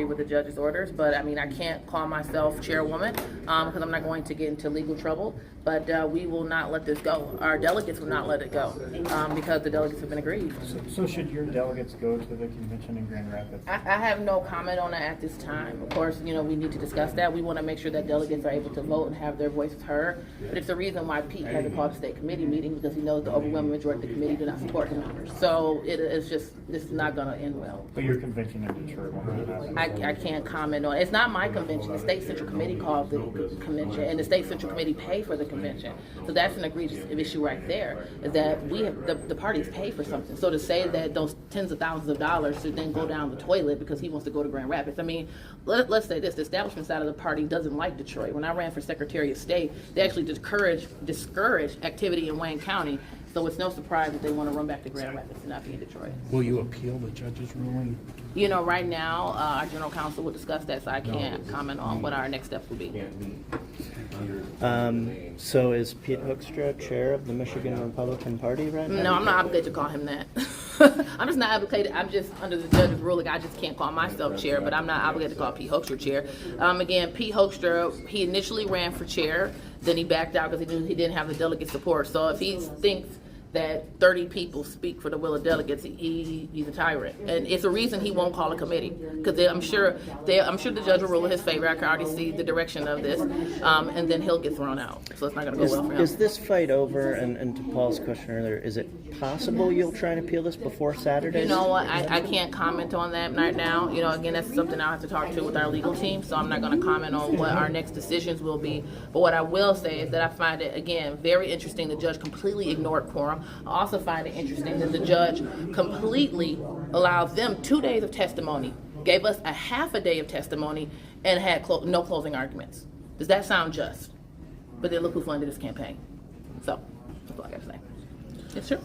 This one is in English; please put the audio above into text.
with the judge's orders, but I mean, I can't call myself chairwoman because I'm not going to get into legal trouble, but we will not let this go. Our delegates will not let it go because the delegates have been aggrieved. So should your delegates go to the convention in Grand Rapids? I have no comment on that at this time. Of course, we need to discuss that. We want to make sure that delegates are able to vote and have their voices heard, but it's the reason why Pete hasn't called a state committee meeting, because he knows the overwhelming majority of the committee do not support him. So it's just, this is not going to end well. But your convention in Detroit will not happen. I can't comment on it. It's not my convention. The state central committee called the convention, and the state central committee paid for the convention. So that's an egregious issue right there, is that we have, the parties pay for something. So to say that those tens of thousands of dollars should then go down the toilet because he wants to go to Grand Rapids. I mean, let's say this, the establishment side of the party doesn't like Detroit. When I ran for Secretary of State, they actually discourage activity in Wayne County. So it's no surprise that they want to run back to Grand Rapids and not be in Detroit. Will you appeal the judge's ruling? Right now, our general counsel will discuss that, so I can't comment on what our next steps will be. So is Pete Hoekstra chair of the Michigan Republican Party right now? No, I'm not obligated to call him that. I'm just not obligated. I'm just under the judge's ruling. I just can't call myself chair, but I'm not obligated to call Pete Hoekstra chair. Again, Pete Hoekstra, he initially ran for chair, then he backed out because he knew he didn't have the delegate support. So if he thinks that 30 people speak for the will of delegates, he's a tyrant, and it's a reason he won't call a committee, because I'm sure the judge will rule in his favor. I can already see the direction of this, and then he'll get thrown out. So it's not going to go well for him. Is this fight over? And to Paul's question earlier, is it possible you'll try and appeal this before Saturday? You know what? I can't comment on that right now. Again, that's something I'll have to talk to with our legal team. So I'm not going to comment on what our next decisions will be. But what I will say is that I find it, again, very interesting the judge completely ignored quorum. I also find it interesting that the judge completely allowed them 2 days of testimony, gave us a half a day of testimony, and had no closing arguments. Does that sound just? But then look who funded this campaign. So that's all I got to say. It's true.